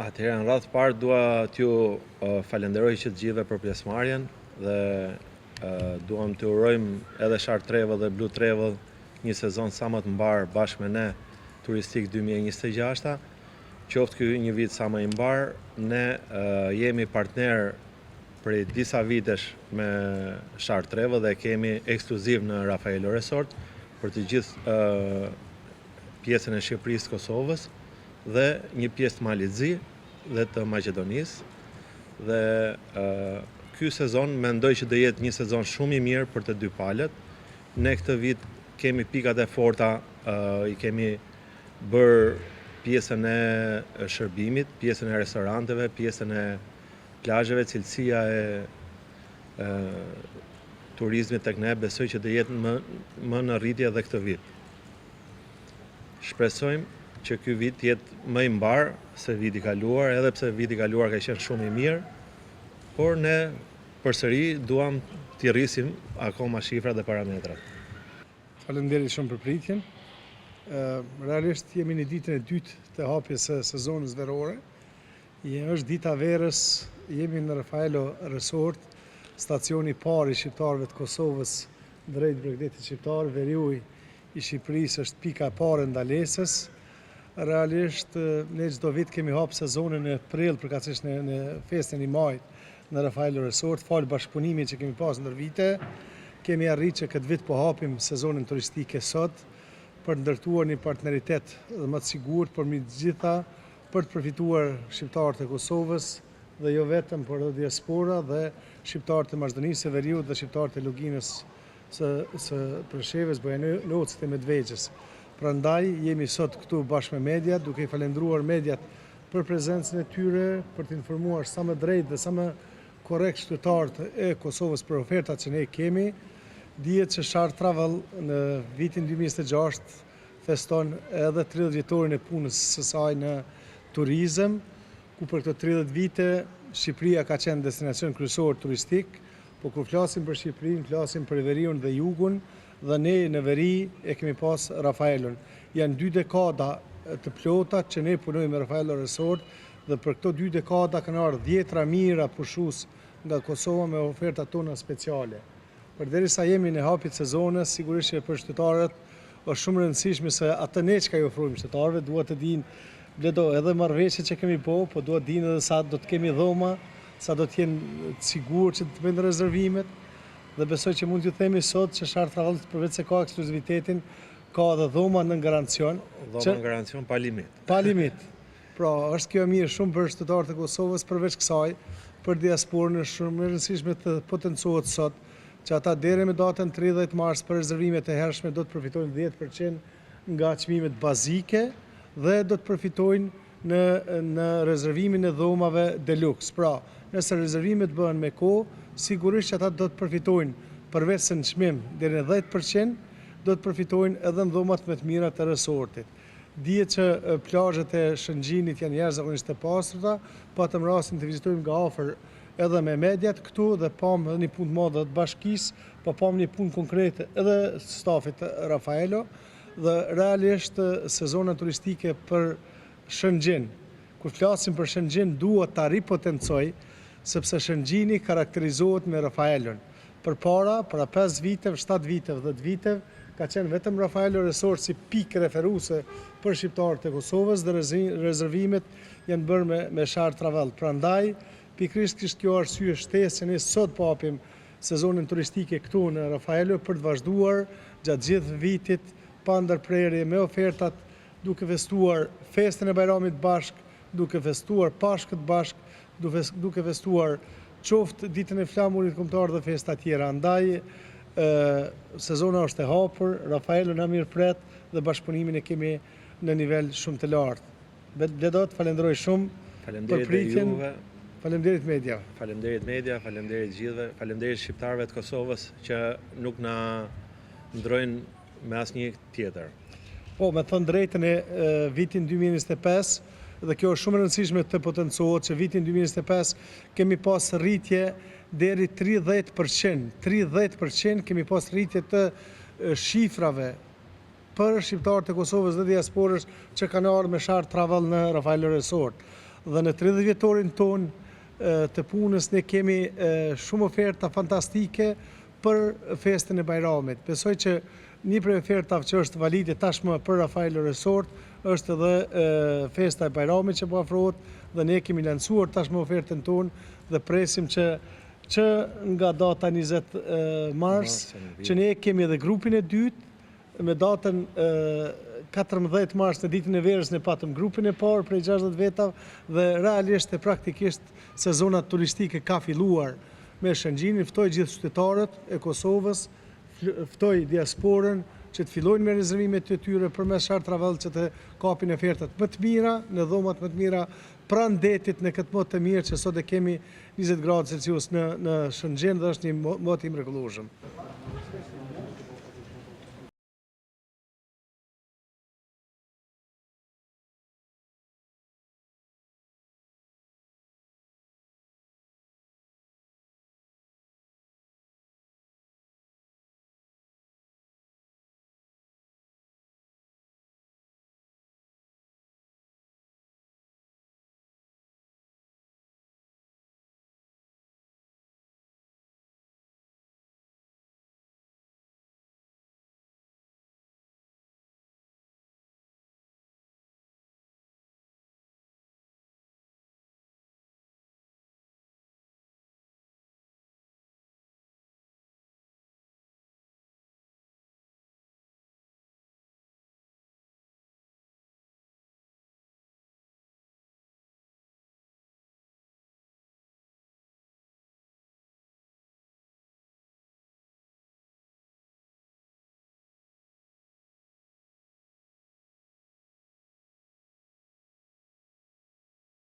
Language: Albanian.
Atëherë, në radhë parë dua t'ju falenderoj që të gjithëve për pjesëmarrjen dhe duam t'ju urojmë edhe Shark Travel dhe Blue Travel një sezon sa më të mbar bashkë me ne turistik 2026. Qoftë ky një vit sa më i mbar, ne jemi partner prej disa vitesh me Shark Travel dhe kemi ekskluziv në Rafaelo Resort për të gjithë pjesën e Shqipërisë, Kosovës dhe një pjesë të Malizzi dhe të Maqedonisë. Dhe ky sezon mendoj që do jetë një sezon shumë i mirë për të dy palët. Ne këtë vit kemi pikat e forta, i kemi bërë pjesën e shërbimit, pjesën e restoranteve, pjesën e plazheve, cilësia e turizmit tek ne besoj që do jetë më në rritje edhe këtë vit. Shpresojmë që ky vit jetë më i mbar se viti i kaluar, edhe pse viti i kaluar ka qenë shumë i mirë, por ne përsëri duam t'i rrisim akoma shifrat dhe parametrat. Faleminderit shumë për pritjen. Realisht jemi në ditën e dytë të hapjes së sezonit veror. Është dita verës, jemi në Rafaelo Resort, stacioni i parë i shqiptarëve të Kosovës drejt Bregdetit shqiptar. Veriu i Shqipërisë është pika e parë e ndalesës. Realisht ne çdo vit kemi hap sezonin në prill, përkatësisht në festën e majit në Rafaelo Resort, fal bashkëpunimit që kemi pas ndër vite. Kemi arritur që këtë vit po hapim sezonin turistik sot për të ndërtuar një partneritet më të sigurt për të gjitha, për të përfituar shqiptarët e Kosovës dhe jo vetëm por edhe diaspora dhe shqiptarët e Maqedonisë, Veriut dhe shqiptarët e Luginës së Preshevës, Bojanocit e Medvegjës. Prandaj jemi sot këtu bashkë me mediat, duke i falendruar mediat për prezencën e tyre, për të informuar sa më drejt dhe sa më korrekt qytetarët e Kosovës për ofertat që ne kemi. Dihet që Shark Travel në vitin 2026 feston edhe 30 vjetorin e punës së saj në turizëm, ku për këto 30 vite Shqipëria ka qenë destinacion kryesor turistik, po kur flasim për Shqipërinë, flasim për Veriun dhe Jugun, dhe ne në veri e kemi pas Rafaelon. Janë 2 dekada të plota që ne punojmë me Rafaelo Resort dhe për këto 2 dekada kanë ardhur 10 mira pushues nga Kosova me oferta tona speciale. Përderisa jemi në hapjet sezonës, sigurisht që për qytetarët është shumë rëndësishme se atë ne çka i ofrojmë qytetarëve, duhet të dinë bledo edhe marrëveshjet që kemi po duhet të dinë edhe sa do të kemi dhoma, sa do të jenë të sigurt që të bëjnë rezervimet. Dhe besoj që mund t'ju themi sot që Shark Travel përveç se ka ekskluzivitetin, ka edhe dhoma në garancion. Dhoma në garancion pa limit. Pa limit. Pra, është kjo mirë shumë për qytetarët e Kosovës, përveç kësaj, për diasporën është shumë e rëndësishme të potencohet sot, që ata deri me datën 30 mars për rezervimet e hershme do të përfitojnë 10% nga çmimet bazike dhe do të përfitojnë në rezervimin e dhomave deluxe. Pra, nëse rezervimet bëhen me kohë, sigurisht që ata do të përfitojnë përveç se në çmim deri në 10%, do të përfitojnë edhe në dhomat më të mira të resortit. Dihet që plazhet e Shëngjinit janë jashtëzakonisht të pastra, patëm rastin të vizitojmë nga afër edhe me mediat këtu dhe pam edhe një punë të madhe të bashkisë, po pam një punë konkrete edhe stafit të Rafaelo dhe realisht sezona turistike për Shëngjin. Kur flasim për Shëngjin, duhet ta ripotencoj sepse Shëngjini karakterizohet me Rafaelon. Përpara 5 viteve, 7 viteve, 10 viteve ka qenë vetëm Rafaelo Resort si pikë referuese për shqiptarët e Kosovës dhe rezervimet janë bërë me Shark Travel. Prandaj, pikërisht kishte kjo arsye shtesë që ne sot po hapim sezonin turistike këtu në Rafaelo për të vazhduar gjatë gjithë vitit pa ndërprerje me ofertat, duke festuar festën e Bajramit bashk, duke festuar Pashkët bashk, duke festuar qoftë ditën e flamurit kombëtar dhe festa tjera. Andaj sezona është e hapur, Rafaelo na mirëpret dhe bashkëpunimin e kemi në nivel shumë të lartë. Bledot, falenderoj shumë për pritjen. Faleminderit media. Faleminderit media, faleminderit gjithëve, faleminderit shqiptarëve të Kosovës që nuk na ndrojnë me asnjë tjetër. Po, me thënë drejtën e vitin 2025, dhe kjo është shumë e rëndësishme të potencohet që vitin 2025 kemi pas rritje deri 30%. 30% kemi pas rritje të shifrave për shqiptarët e Kosovës dhe diasporës që kanë ardhur me Shark Travel në Rafaelo Resort. dhe në 30 vjetorin ton të punës ne kemi shumë oferta fantastike për festën e Bajramit. Besoj që një prej ofertave që është valide tashmë për Rafaelo Resort është edhe festa e Bajramit që po afrohet dhe ne kemi lancuar tashmë ofertën tonë dhe presim që nga data 20 mars që ne kemi edhe grupin e dytë me datën 14 mars në ditën e verës ne patëm grupin e parë prej 60 vetave dhe realisht e praktikisht sezonat turistike ka filluar me shëngjinin, ftoj gjithë qytetarët e Kosovës, ftoj diasporën që të fillojnë me rezervimet të tyre përmes Shark Travel që të kapin ofertat më të mira, në dhomat më të mira, pranë detit në këtë motë të mirë që sot e kemi 20 gradë Celsius në Shëngjin dhe është një motë i mrekullueshëm.